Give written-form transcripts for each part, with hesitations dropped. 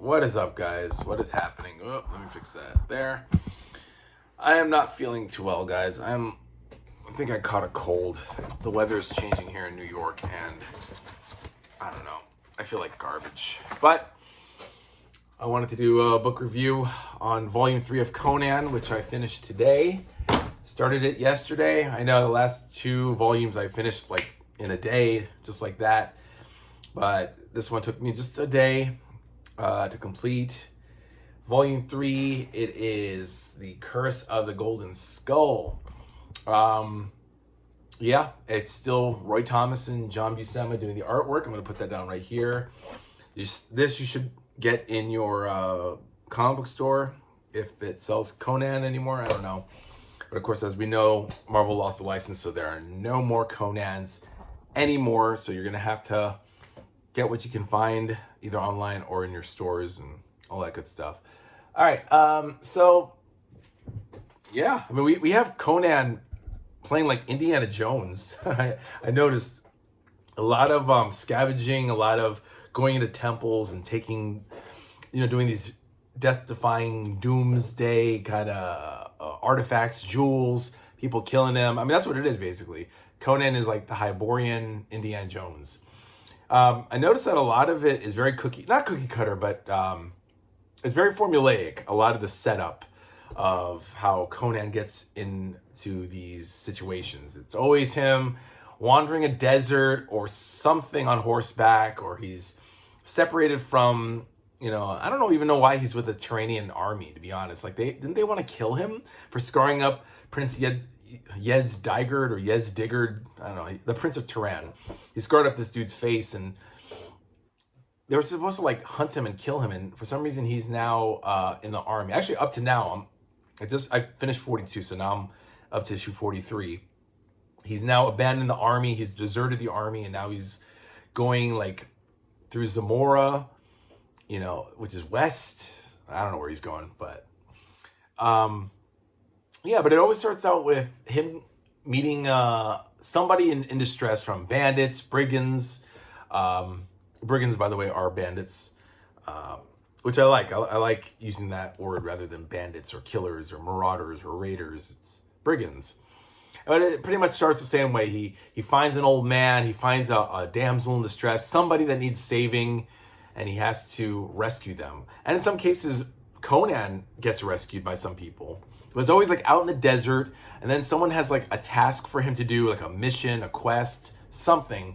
What is up, guys? What is happening? Oh, let me fix that. There. I am not feeling too well, guys. I think I caught a cold. The weather is changing here in New York, and I don't know. I feel like garbage. But I wanted to do a book review on Volume 3 of Conan, which I finished today. Started it yesterday. I know the last two volumes I finished like in a day, just like that. But this one took me just a day to complete. Volume 3, it is The Curse of the Golden Skull. Yeah, it's still Roy Thomas and John Buscema doing the artwork. I'm going to put that down right here. This you should get in your comic book store if it sells Conan anymore. I don't know. But of course, as we know, Marvel lost the license, so there are no more Conans anymore. So you're going to have to get what you can find either online or in your stores and all that good stuff. All right, so yeah, I mean, we have Conan playing like Indiana Jones. I noticed a lot of scavenging, a lot of going into temples and taking, doing these death-defying doomsday kind of artifacts, jewels, people killing them. I mean, that's what it is basically. Conan is like the Hyborian Indiana Jones. I noticed that a lot of it is very not cookie cutter, but it's very formulaic. A lot of the setup of how Conan gets into these situations. It's always him wandering a desert or something on horseback, or he's separated from, I don't even know why he's with the Turanian army, to be honest. Like, didn't they want to kill him for scarring up Prince Yezdigerd or Yezdigerd? I don't know, the Prince of Turan. He scarred up this dude's face, and they were supposed to like hunt him and kill him, and for some reason he's now in the army. Actually, up to now, I finished 42, so now I'm up to issue 43. He's now abandoned the army. He's deserted the army, and now he's going like through Zamora, which is west. I don't know where he's going, but yeah. But it always starts out with him meeting somebody in distress, from bandits, brigands. Brigands, by the way, are bandits, which I like. I like using that word rather than bandits or killers or marauders or raiders. It's brigands. But it pretty much starts the same way. He finds an old man. He finds a damsel in distress, somebody that needs saving, and he has to rescue them. And in some cases, Conan gets rescued by some people. But it's always like out in the desert, and then someone has like a task for him to do, like a mission, a quest, something.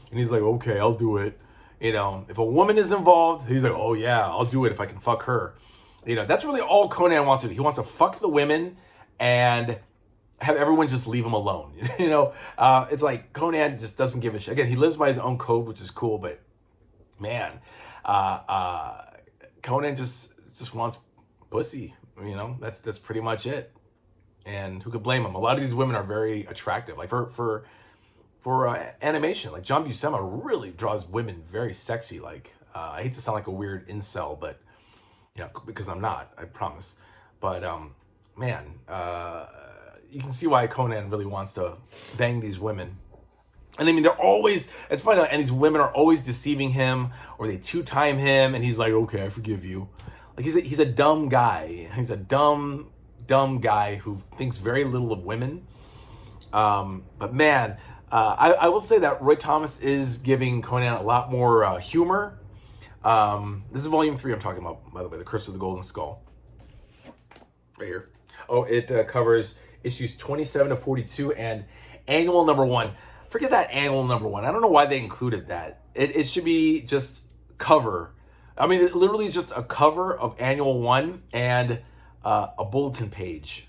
And he's like, okay, I'll do it. If a woman is involved, he's like, oh yeah, I'll do it if I can fuck her. That's really all Conan wants to do. He wants to fuck the women and have everyone just leave him alone. It's like Conan just doesn't give a shit. Again, he lives by his own code, which is cool, but man, Conan just wants pussy. That's pretty much it. And who could blame him? A lot of these women are very attractive. Like for animation, like John Buscema really draws women very sexy. Like I hate to sound like a weird incel, but because I'm not, I promise. But man, you can see why Conan really wants to bang these women. And I mean, it's funny, and these women are always deceiving him, or they two-time him, and he's like, okay, I forgive you. Like, he's a dumb guy. He's a dumb guy who thinks very little of women. But man, I will say that Roy Thomas is giving Conan a lot more humor. This is volume 3 I'm talking about, by the way, The Curse of the Golden Skull. Right here. Oh, it covers issues 27 to 42 and annual number 1. Forget that annual number 1. I don't know why they included that. It should be just cover. I mean, it literally is just a cover of annual 1 and a bulletin page,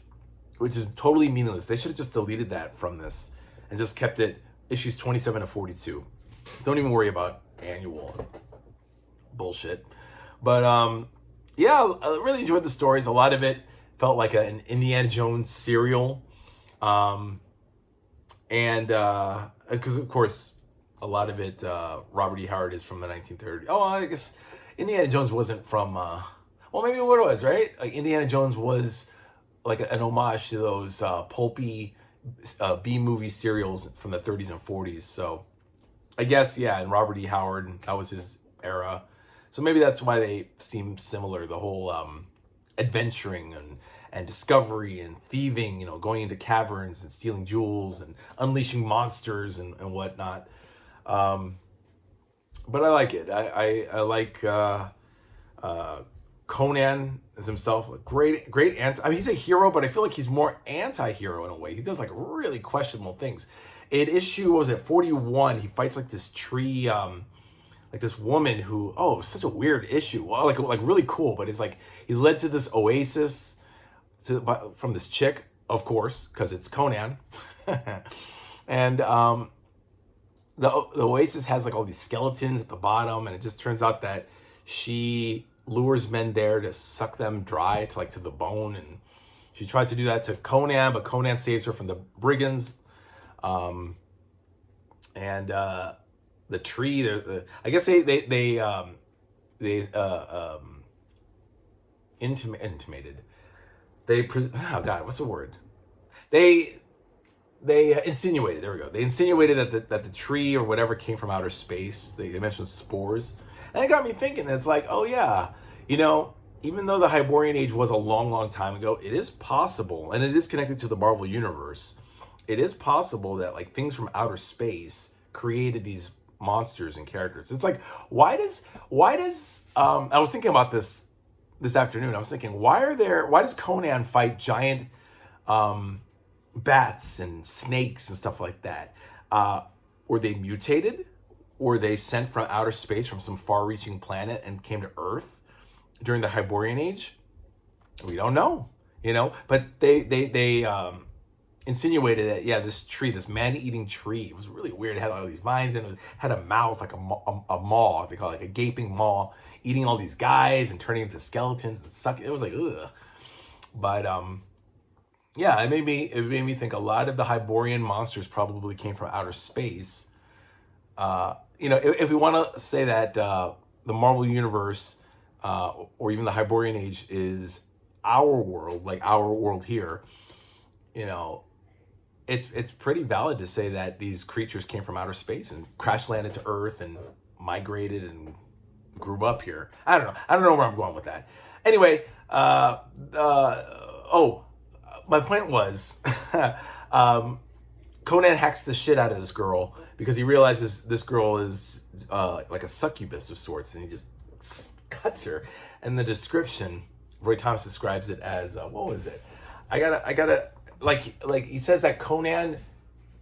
which is totally meaningless. They should have just deleted that from this and just kept it issues 27 to 42. Don't even worry about annual bullshit. But yeah, I really enjoyed the stories. A lot of it felt like an Indiana Jones serial. And because of course a lot of it, Robert E. Howard is from the 1930s. Oh, I guess Indiana Jones wasn't from, well, maybe what it was, right? Like Indiana Jones was like an homage to those pulpy B-movie serials from the 30s and 40s. So I guess, yeah, and Robert E. Howard, that was his era. So maybe that's why they seem similar. The whole adventuring and discovery and thieving, going into caverns and stealing jewels and unleashing monsters and whatnot. But I like it. I like Conan as himself. Great anti. I mean, he's a hero, but I feel like he's more anti-hero in a way. He does like really questionable things. In issue, what was it, 41? He fights like this tree, like this woman who, oh, such a weird issue. Well, like really cool, but it's like he's led to this oasis from this chick, of course, because it's Conan, and the oasis has like all these skeletons at the bottom, and it just turns out that she lures men there to suck them dry to the bone, and she tries to do that to Conan, but Conan saves her from the brigands. And the tree, I guess they intimated. Oh God, what's the word? They insinuated. There we go. They insinuated that the tree or whatever came from outer space. They mentioned spores, and it got me thinking. It's like, oh yeah, even though the Hyborian Age was a long, long time ago, it is possible, and it is connected to the Marvel universe. It is possible that like things from outer space created these monsters and characters. It's like, why does I was thinking about this afternoon. I was thinking, why does Conan fight giant bats and snakes and stuff like that? Were they mutated? Were they sent from outer space from some far-reaching planet and came to Earth during the Hyborian Age? We don't know, but they insinuated that, yeah, this tree, this man-eating tree, it was really weird. It had all these vines and it had a mouth like a maw, they call it, like a gaping maw, eating all these guys and turning into skeletons and sucking. It was like, ugh. But yeah, it made me think a lot of the Hyborian monsters probably came from outer space. If we want to say that the Marvel universe or even the Hyborian Age is our world, like our world here, it's pretty valid to say that these creatures came from outer space and crash landed to Earth and migrated and grew up here. I don't know where I'm going with that. Anyway, my point was, Conan hacks the shit out of this girl because he realizes this girl is like a succubus of sorts, and he just cuts her. And the description, Roy Thomas describes it as what was it? I gotta like he says that Conan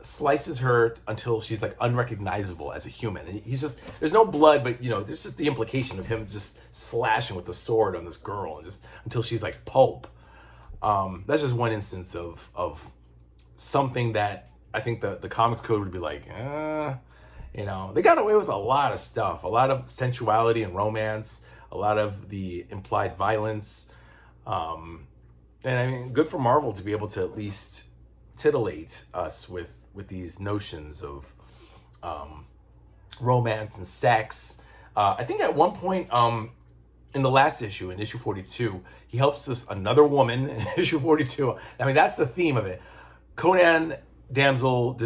slices her until she's like unrecognizable as a human. And there's no blood, but there's just the implication of him just slashing with the sword on this girl, and just until she's like pulp. That's just one instance of something that I think the comics code would be like, they got away with a lot of stuff, a lot of sensuality and romance, a lot of the implied violence. And I mean, good for Marvel to be able to at least titillate us with these notions of romance and sex. I think at one point in the last issue, in issue 42, he helps another woman in issue 42. I mean, that's the theme of it. Conan, damsel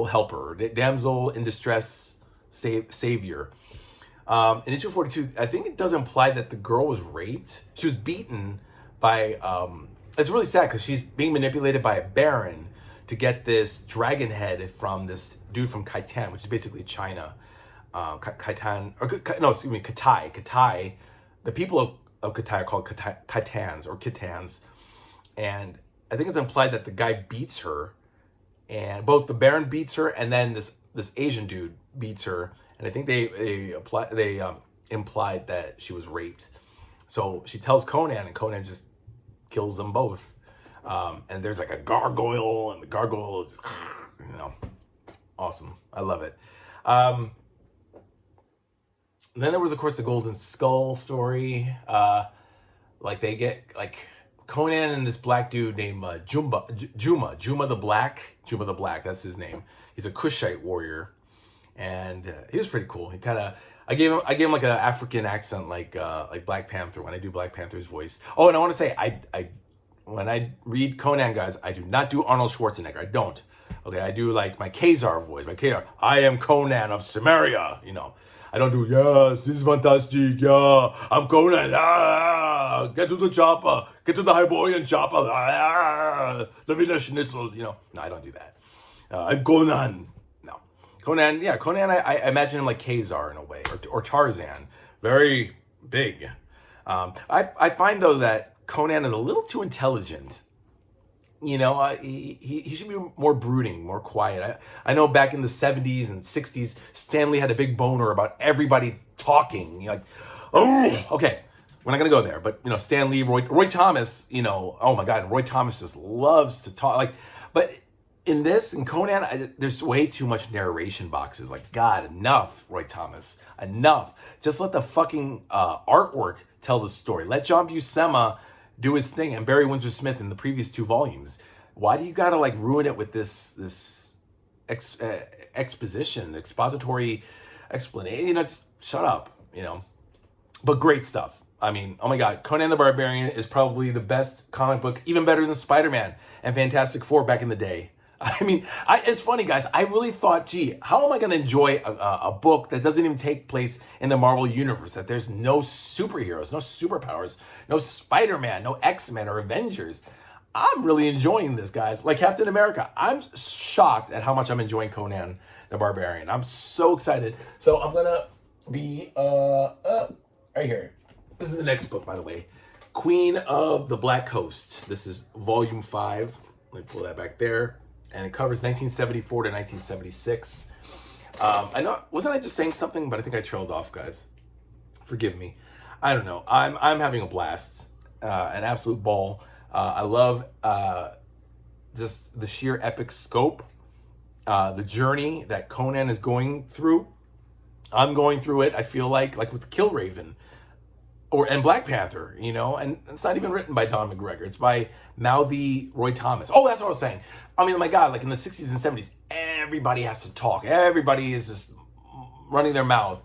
helper, damsel in distress, savior. In issue 42, I think it does imply that the girl was raped. She was beaten by, it's really sad because she's being manipulated by a baron to get this dragon head from this dude from Khitan, which is basically China. Khitan, or no, excuse me, Khitai. Khitai, the people of Khitai are called Khitans or Khitans. And I think it's implied that the guy beats her, and both the baron beats her and then this Asian dude beats her. And I think they implied that she was raped. So she tells Conan, and Conan just kills them both. And there's like a gargoyle, and the gargoyle is, awesome. I love it. Then there was, of course, the Golden Skull story. They get like Conan and this black dude named Juma the Black. Juma the Black, that's his name. He's a Kushite warrior, and he was pretty cool. I gave him like an African accent, like Black Panther when I do Black Panther's voice. Oh, and I want to say, when I read Conan, guys, I do not do Arnold Schwarzenegger. I don't. Okay, I do like my Khazar voice. My Khazar. I am Conan of Samaria. I don't do, yes, this is fantastic, yeah, I'm Conan, ah, get to the chopper, get to the Hyborian chopper, ah, the Wiener Schnitzel, you know. No, I don't do that. I'm Conan. No. Conan, yeah, Conan, I imagine him like Khazar in a way, or Tarzan. Very big. I find, though, that Conan is a little too intelligent. You know, he should be more brooding, more quiet. I know back in the 70s and 60s, Stanley had a big boner about everybody talking. You're like, oh, okay, we're not going to go there. But, you know, Stanley, Roy Thomas, you know, oh my God, Roy Thomas just loves to talk. Like, but in this, in Conan, there's way too much narration boxes. Like, God, enough, Roy Thomas, enough. Just let the fucking artwork tell the story. Let John Buscema do his thing, and Barry Windsor Smith in the previous 2 volumes. Why do you gotta like ruin it with this expository explanation? You know, shut up. You know, but great stuff. I mean, oh my God, Conan the Barbarian is probably the best comic book, even better than Spider-Man and Fantastic Four back in the day. I mean, it's funny, guys. I really thought, gee, how am I going to enjoy a book that doesn't even take place in the Marvel Universe, that there's no superheroes, no superpowers, no Spider-Man, no X-Men or Avengers? I'm really enjoying this, guys. Like Captain America, I'm shocked at how much I'm enjoying Conan the Barbarian. I'm so excited. So I'm going to be right here. This is the next book, by the way. Queen of the Black Coast. This is volume 5. Let me pull that back there. And it covers 1974 to 1976. I know, wasn't I just saying something? But I think I trailed off, guys. Forgive me. I don't know. I'm having a blast, an absolute ball. I love just the sheer epic scope, the journey that Conan is going through. I'm going through it. I feel like with Killraven, and Black Panther, you know, and it's not even written by Don McGregor. It's by mouthy Roy Thomas. Oh, that's what I was saying. I mean, oh my God, like in the 60s and 70s, everybody has to talk. Everybody is just running their mouth.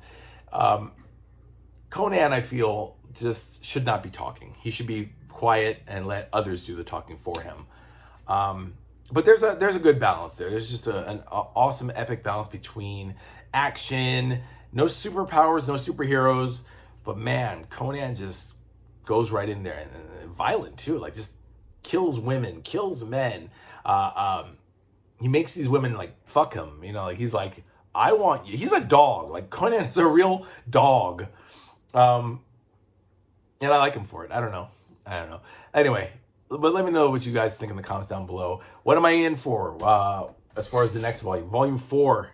Conan, I feel, just should not be talking. He should be quiet and let others do the talking for him. But there's a good balance there. There's just an awesome epic balance between action, no superpowers, no superheroes. But man, Conan just goes right in there, and violent too. Like, just kills women, kills men. He makes these women like fuck him. You know, like he's like, I want you. He's a dog. Like Conan is a real dog, and I like him for it. I don't know. Anyway, but let me know what you guys think in the comments down below. What am I in for as far as the next volume? Volume 4,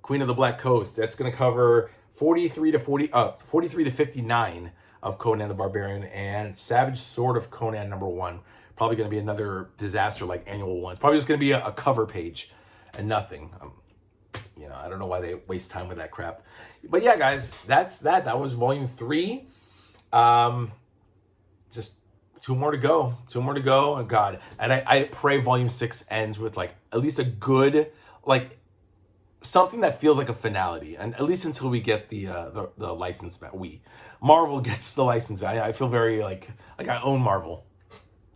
Queen of the Black Coast. That's going to cover 43 to 59 of Conan the Barbarian, and Savage Sword of Conan #1. Probably going to be another disaster like annual one. It's probably just going to be a cover page and nothing. You know, I don't know why they waste time with that crap. But yeah, guys, that's that. That was volume 3. Just 2 more to go. 2 more to go. And God, and I pray volume 6 ends with like at least a good, like, something that feels like a finality, and at least until we get the license back. Marvel gets the license. I feel very like I own Marvel.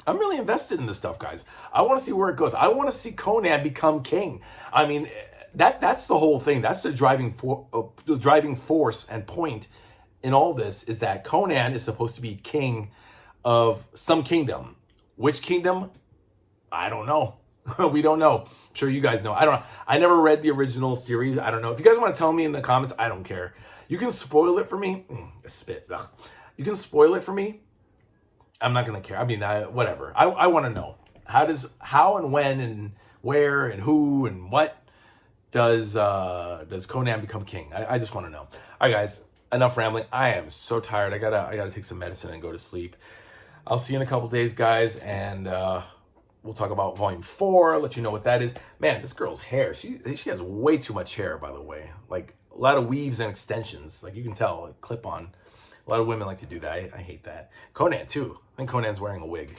I'm really invested in this stuff, guys. I want to see where it goes. I want to see Conan become king. I mean, that's the whole thing. That's the driving force and point in all this, is that Conan is supposed to be king of some kingdom. Which kingdom? I don't know. We don't know. I'm sure you guys know. I don't know. I never read the original series. I don't know. If you guys want to tell me in the comments, I don't care. You can spoil it for me. Spit. Ugh. You can spoil it for me. I'm not going to care. I mean, whatever. I want to know. How and when and where and who and what does Conan become king? I just want to know. All right, guys. Enough rambling. I am so tired. I gotta take some medicine and go to sleep. I'll see you in a couple days, guys, and we'll talk about volume 4. Let you know what that is. Man, this girl's hair. She has way too much hair, by the way. Like a lot of weaves and extensions. Like you can tell, like, clip on. A lot of women like to do that. I hate that. Conan too. I think Conan's wearing a wig.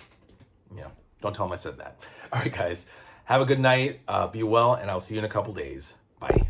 Yeah. Don't tell him I said that. All right, guys. Have a good night. Be well, and I'll see you in a couple days. Bye.